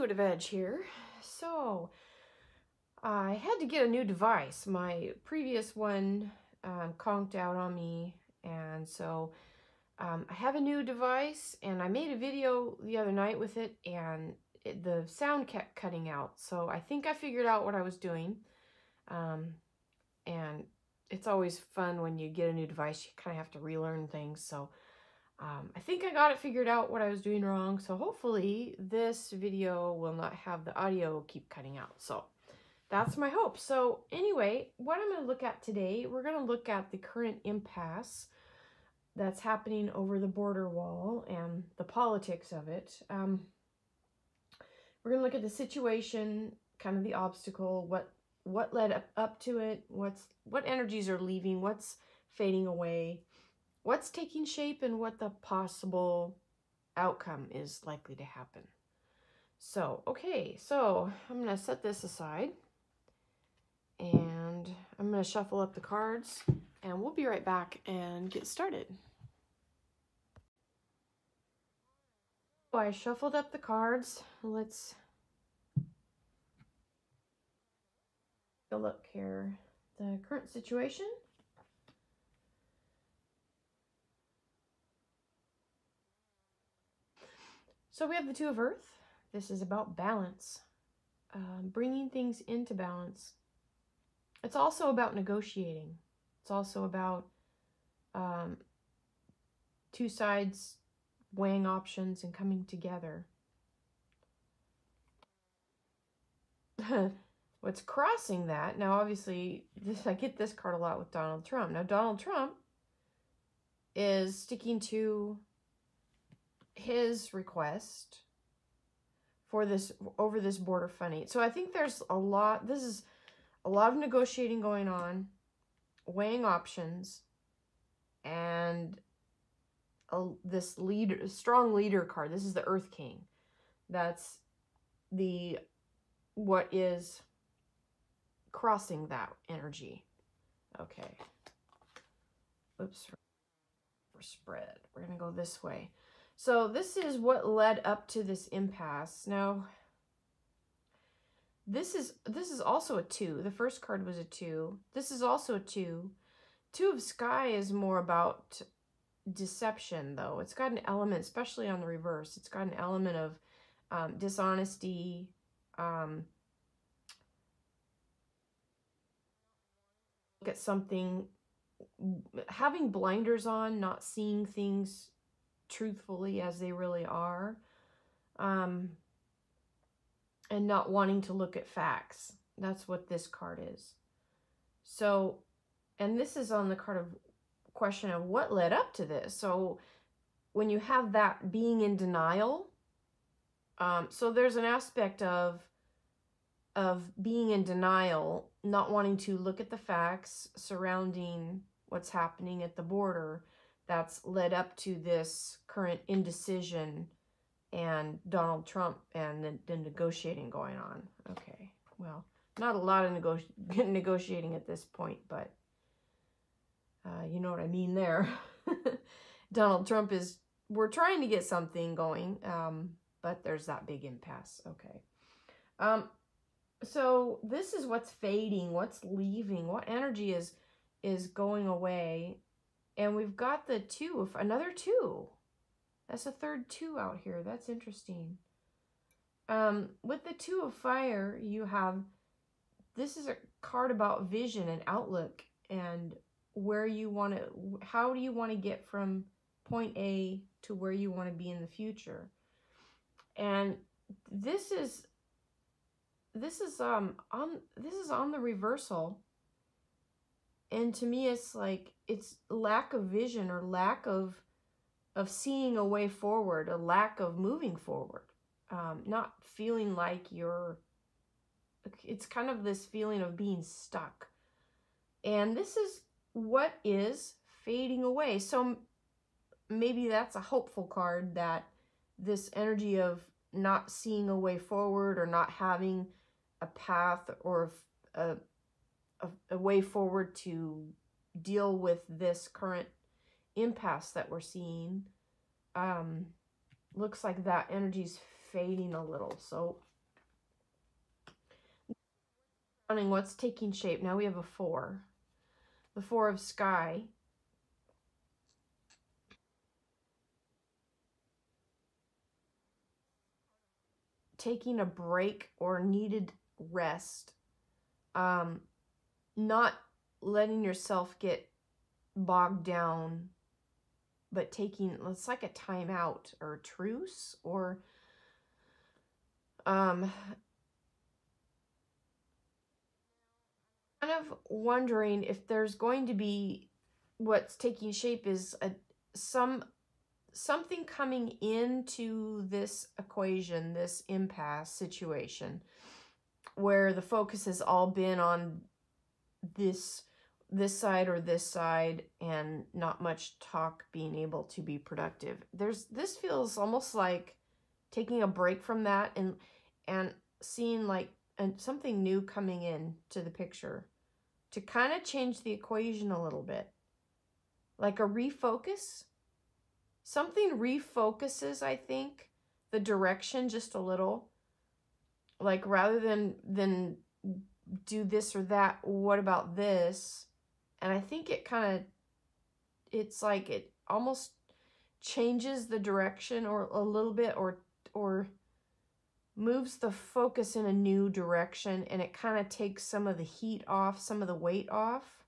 Intuitive Edge here. So I had to get a new device. My previous one conked out on me, and so I have a new device, and I made a video the other night with it, and the sound kept cutting out. So I think I figured out what I was doing. And it's always fun when you get a new device, you kind of have to relearn things. So I think I got it figured out what I was doing wrong. So hopefully this video will not have the audio keep cutting out. So that's my hope. So anyway, what I'm going to look at today, we're going to look at the current impasse that's happening over the border wall and the politics of it. We're going to look at the situation, kind of the obstacle, what led up to it, what energies are leaving, what's fading away, what's taking shape, and what the possible outcome is likely to happen. So, okay, so I'm going to set this aside, and I'm going to shuffle up the cards, and we'll be right back and get started. So I shuffled up the cards. Let's take a look here. The current situation. So we have the Two of Earth. This is about balance, bringing things into balance. It's also about negotiating. It's also about two sides weighing options and coming together. What's crossing that, now obviously, I get this card a lot with Donald Trump. Now Donald Trump is sticking to his request for this, over this border funding. So I think there's a lot, this is a lot of negotiating going on, weighing options, and this leader, strong leader card. This is the Earth King. That's the, what is crossing that energy. Okay. Oops. For spread. We're going to go this way. So this is what led up to this impasse. Now, this is also a 2. The first card was a 2. This is also a 2. 2 of Sky is more about deception, though. It's got an element, especially on the reverse, it's got an element of dishonesty, look at something, having blinders on, not seeing things truthfully as they really are, and not wanting to look at facts. That's what this card is. So, and this is on the card of question of what led up to this. So when you have that being in denial, so there's an aspect of being in denial, not wanting to look at the facts surrounding what's happening at the border, that's led up to this current indecision and Donald Trump and the negotiating going on. Okay, well, not a lot of negotiating at this point, but you know what I mean there. Donald Trump is, we're trying to get something going, but there's that big impasse. Okay. So this is what's fading, what's leaving, what energy is going away. And we've got the 2, another 2. That's a third 2 out here. That's interesting. With the 2 of Fire, you have, this is a card about vision and outlook and where you want to, how do you want to get from point A to where you want to be in the future. And this is on the reversal. And to me, it's like, it's lack of vision or lack of seeing a way forward, a lack of moving forward, not feeling like you're, it's kind of this feeling of being stuck. And this is what is fading away. So maybe that's a hopeful card, that this energy of not seeing a way forward or not having a path or a way forward to deal with this current impasse that we're seeing, looks like that energy's fading a little. So what's taking shape. Now we have a 4. The 4 of sky. Taking a break or needed rest. Not letting yourself get bogged down, but taking, it's like a timeout or a truce, or kind of wondering if there's going to be, what's taking shape is something coming into this equation, this impasse situation, where the focus has all been on this side or this side, and not much talk being able to be productive. This feels almost like taking a break from that and seeing like something new coming in to the picture to kind of change the equation a little bit, like a refocus. Something refocuses, I think, the direction just a little. Like, rather than do this or that, what about this? And I think it kind of, it's like it almost changes the direction or a little bit, or moves the focus in a new direction, and it kind of takes some of the heat off, some of the weight off,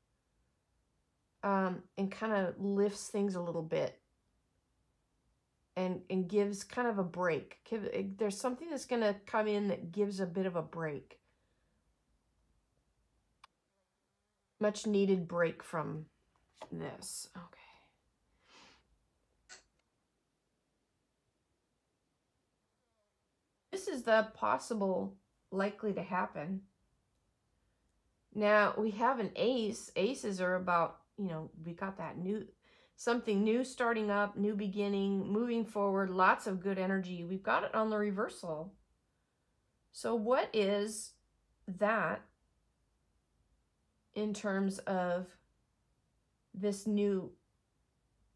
and kind of lifts things a little bit, and gives kind of a break. There's something that's going to come in that gives a bit of a break. Much needed break from this. Okay. This is the possible likely to happen. Now we have an ace. Aces are about, we got that something new starting up, new beginning, moving forward, lots of good energy. We've got it on the reversal. So what is that in terms of this new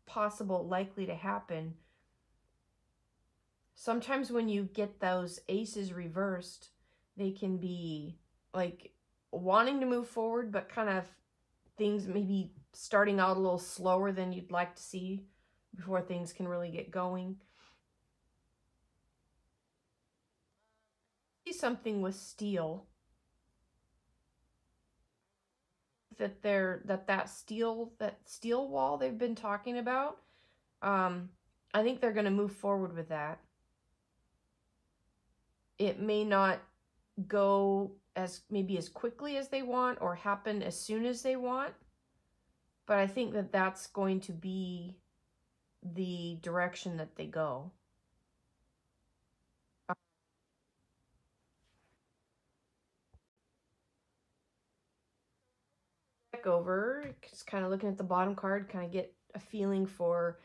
possible likely to happen? Sometimes when you get those aces reversed, they can be like wanting to move forward, but kind of things maybe starting out a little slower than you'd like to see before things can really get going. See something with steel. That steel wall they've been talking about, I think they're going to move forward with that. It may not go maybe as quickly as they want or happen as soon as they want, but I think that that's going to be the direction that they go. Back over, just kind of looking at the bottom card, kind of get a feeling for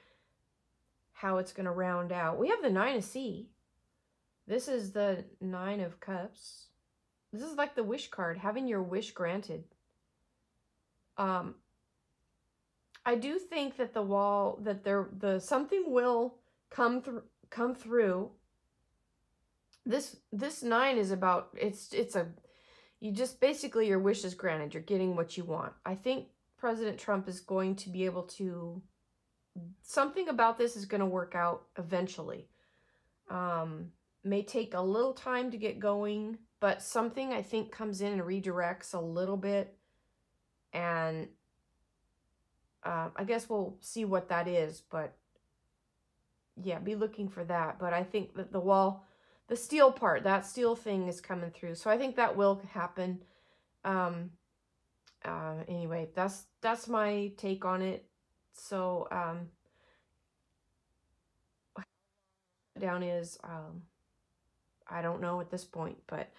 how it's going to round out. We have the 9 of C. This is the 9 of Cups. This is like the wish card, having your wish granted. I do think that the wall, that something will come through. This 9 is about, you just basically, your wish is granted. You're getting what you want. I think President Trump is going to be able to, something about this is going to work out eventually. May take a little time to get going, but something I think comes in and redirects a little bit, and I guess we'll see what that is, but yeah, be looking for that. But I think that the wall, the steel part, that steel thing is coming through, so I think that will happen. Anyway, that's my take on it. So down is I don't know at this point, but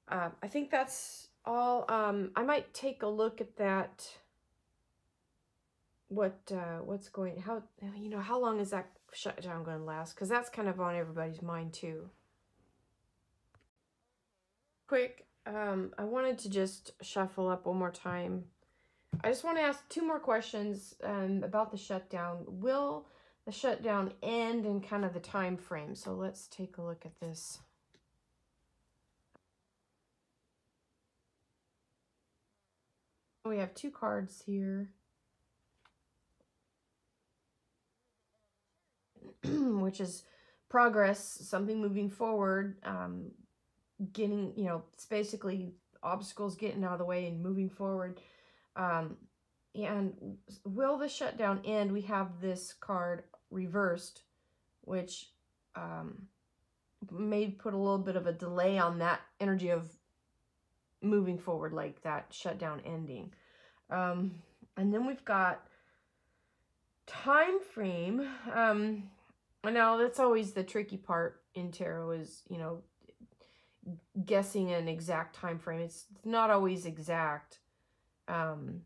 I think that's all. I might take a look at that. What's going, how long is that shutdown going to last? Because that's kind of on everybody's mind too. Quick, I wanted to just shuffle up one more time. I just want to ask 2 more questions about the shutdown. Will the shutdown end, and kind of the time frame? So let's take a look at this. We have 2 cards here. Which is progress, something moving forward, getting, you know, it's basically obstacles getting out of the way and moving forward. And will the shutdown end? We have this card reversed, which may put a little bit of a delay on that energy of moving forward, like that shutdown ending. And then we've got time frame. Now that's always the tricky part in tarot, is, you know, guessing an exact time frame. It's not always exact. You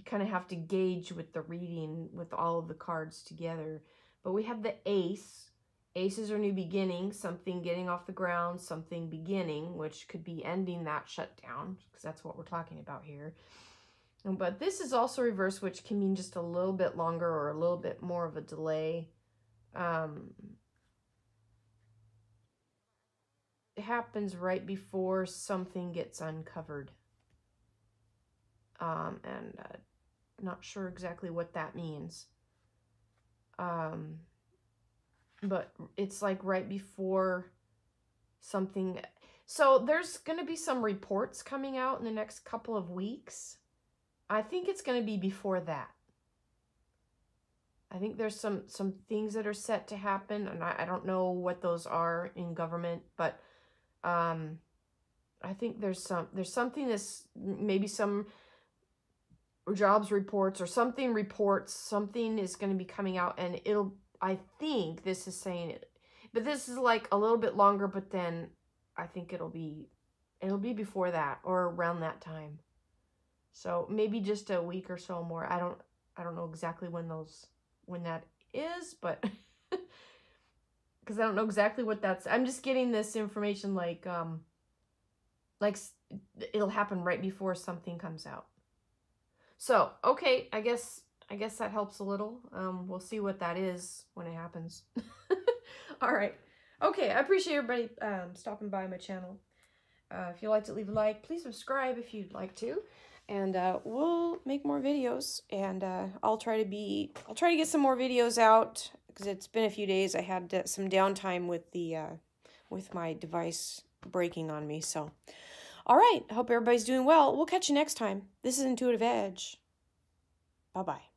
kind of have to gauge with the reading with all of the cards together. But we have the ace. Aces are new beginnings, something getting off the ground, something beginning, which could be ending that shutdown, because that's what we're talking about here. But this is also reversed, which can mean just a little bit longer or a little bit more of a delay. It happens right before something gets uncovered. And not sure exactly what that means. But it's like right before something. So there's going to be some reports coming out in the next couple of weeks. I think it's going to be before that. I think there's some things that are set to happen, and I don't know what those are in government, but I think there's something that's maybe some jobs reports or something reports, something is going to be coming out, and I think this is saying it, but this is like a little bit longer, but then I think it'll be before that or around that time. So maybe just a week or so more. I don't know exactly when that is, but because I don't know exactly what that's. I'm just getting this information like it'll happen right before something comes out. So, okay, I guess that helps a little. We'll see what that is when it happens. All right. Okay, I appreciate everybody stopping by my channel. If you liked it, leave a like. Please subscribe if you'd like to. And we'll make more videos. And I'll try to get some more videos out, because it's been a few days. I had some downtime with my device breaking on me. So, all right. I hope everybody's doing well. We'll catch you next time. This is Intuitive Edge. Bye-bye.